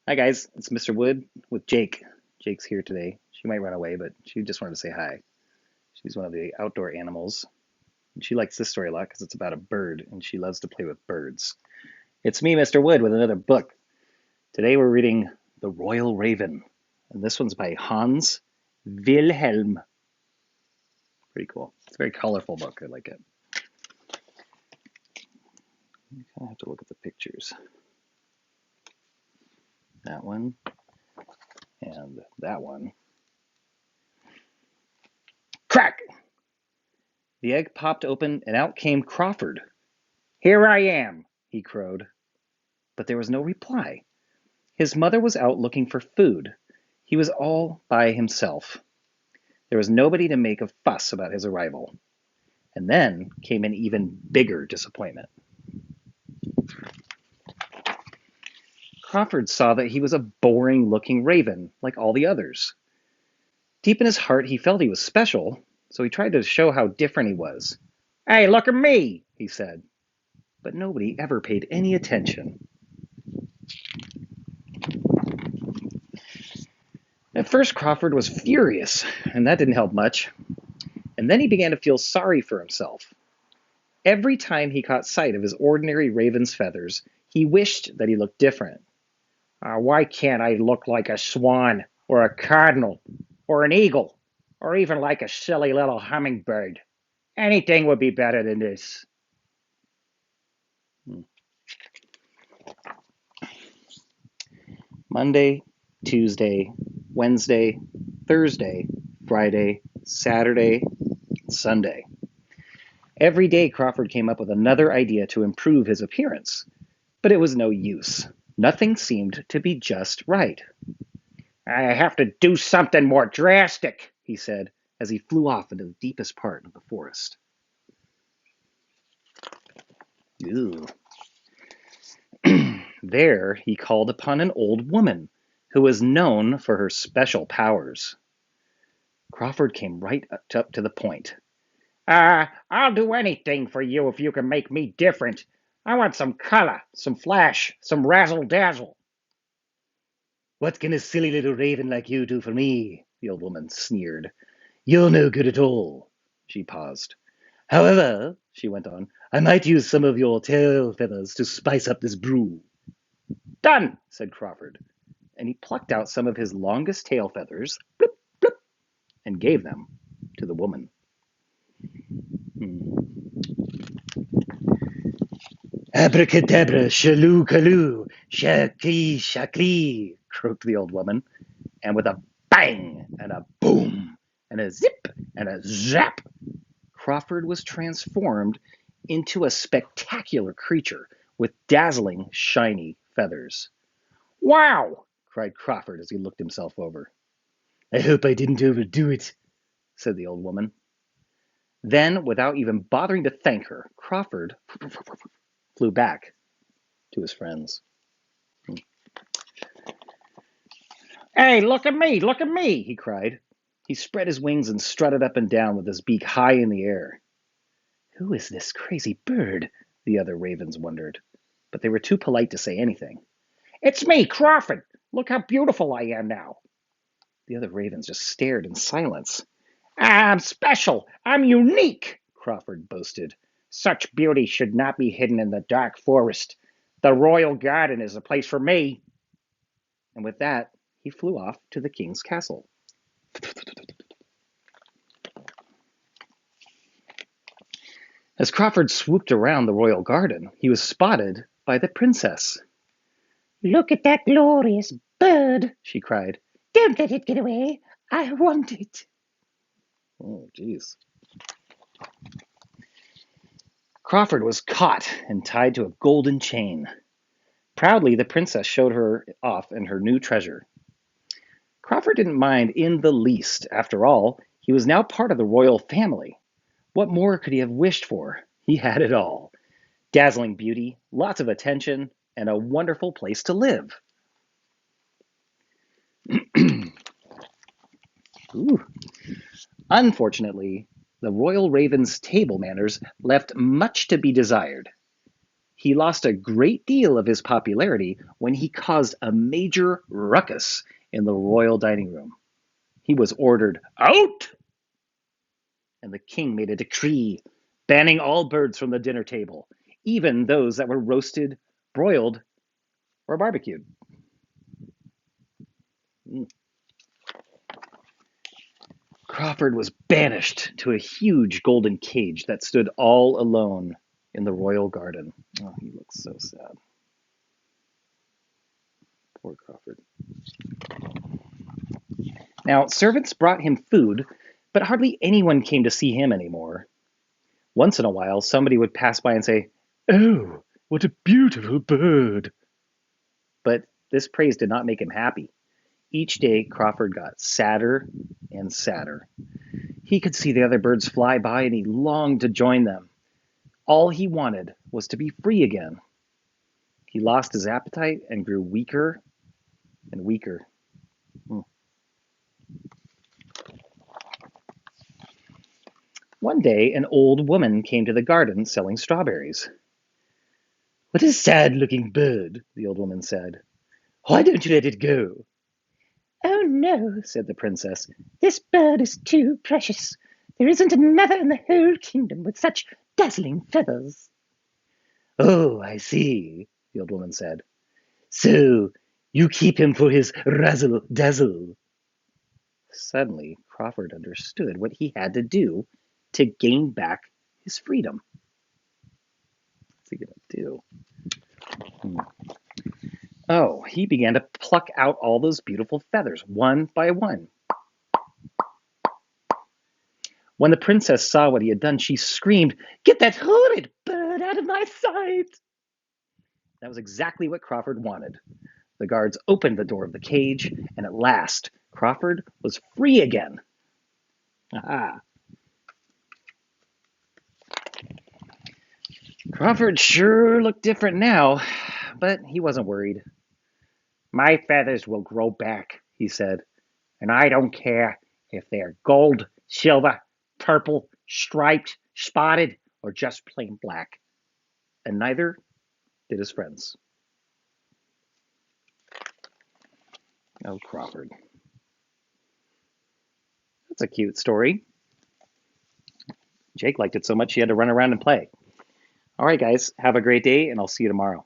Hi guys, it's Mr. Wood with Jake. Jake's here today. She might run away, but she just wanted to say hi. She's one of the outdoor animals. And she likes this story a lot because it's about a bird and she loves to play with birds. It's me, Mr. Wood, with another book. Today we're reading The Royal Raven, and this one's by Hans Wilhelm. Pretty cool. It's a very colorful book. I like it. You kind of have to look at the pictures. That one and that one. Crack! The egg popped open and out came Crawford. "Here I am," he crowed. But there was no reply. His mother was out looking for food. He was all by himself. There was nobody to make a fuss about his arrival. And then came an even bigger disappointment. Crawford saw that he was a boring looking raven, like all the others. Deep in his heart, he felt he was special, so he tried to show how different he was. "Hey, look at me," he said. But nobody ever paid any attention. At first, Crawford was furious, and that didn't help much. And then he began to feel sorry for himself. Every time he caught sight of his ordinary raven's feathers, he wished that he looked different. Why can't I look like a swan, or a cardinal, or an eagle, or even like a silly little hummingbird? Anything would be better than this." Monday, Tuesday, Wednesday, Thursday, Friday, Saturday, Sunday. Every day Crawford came up with another idea to improve his appearance, but it was no use. Nothing seemed to be just right. "I have to do something more drastic," he said as he flew off into the deepest part of the forest. Ew. There he called upon an old woman who was known for her special powers. Crawford came right up to the point. I'll do anything for you if you can make me different. I want some color, some flash, some razzle dazzle." "What can a silly little raven like you do for me?" the old woman sneered. "You're no good at all." She paused. "However," she went on, "I might use some of your tail feathers to spice up this brew." "Done," said Crawford, and he plucked out some of his longest tail feathers, blip, blip, and gave them to the woman. "Abracadabra, shaloo kaloo, shaklee shaklee," croaked the old woman, and with a bang and a boom and a zip and a zap, Crawford was transformed into a spectacular creature with dazzling, shiny feathers. "Wow!" cried Crawford as he looked himself over. "I hope I didn't overdo it," said the old woman. Then, without even bothering to thank her, Crawford flew back to his friends. "Hey, look at me," he cried. He spread his wings and strutted up and down with his beak high in the air. Who is this crazy bird? The other ravens wondered, but they were too polite to say anything. "It's me, Crawford. Look how beautiful I am now." The other ravens just stared in silence. "I'm special. I'm unique," Crawford boasted. "Such beauty should not be hidden in the dark forest. The royal garden is the place for me." And with that, he flew off to the king's castle. As Crawford swooped around the royal garden, he was spotted by the princess. "Look at that glorious bird," she cried. "Don't let it get away. I want it." Oh, geez. Crawford was caught and tied to a golden chain. Proudly, the princess showed her off and her new treasure. Crawford didn't mind in the least. After all, he was now part of the royal family. What more could he have wished for? He had it all. Dazzling beauty, lots of attention, and a wonderful place to live. Unfortunately, the royal raven's table manners left much to be desired. He lost a great deal of his popularity when he caused a major ruckus in the royal dining room. He was ordered out, and the king made a decree banning all birds from the dinner table, even those that were roasted, broiled, or barbecued. Mm. Crawford was banished to a huge golden cage that stood all alone in the royal garden. Oh, he looks so sad. Poor Crawford. Now, servants brought him food, but hardly anyone came to see him anymore. Once in a while, somebody would pass by and say, "Oh, what a beautiful bird." But this praise did not make him happy. Each day, Crawford got sadder and sadder. He could see the other birds fly by and he longed to join them. All he wanted was to be free again. He lost his appetite and grew weaker and weaker. One day, an old woman came to the garden selling strawberries. "What a sad-looking bird," the old woman said. "Why don't you let it go?" Oh no, said the princess. This bird is too precious. There isn't another in the whole kingdom with such dazzling feathers. "Oh, I see," the old woman said. "So you keep him for his razzle-dazzle." Suddenly, Crawford understood what he had to do to gain back his freedom. What's he going to do? Oh, he began to pluck out all those beautiful feathers, one by one. When the princess saw what he had done, she screamed, "Get that horrid bird out of my sight!" That was exactly what Crawford wanted. The guards opened the door of the cage, and at last, Crawford was free again. Aha. Crawford sure looked different now, but he wasn't worried. "My feathers will grow back," he said, "and I don't care if they're gold, silver, purple, striped, spotted, or just plain black." And neither did his friends. Oh, Crawford. That's a cute story. Jake liked it so much he had to run around and play. All right, guys, have a great day, and I'll see you tomorrow.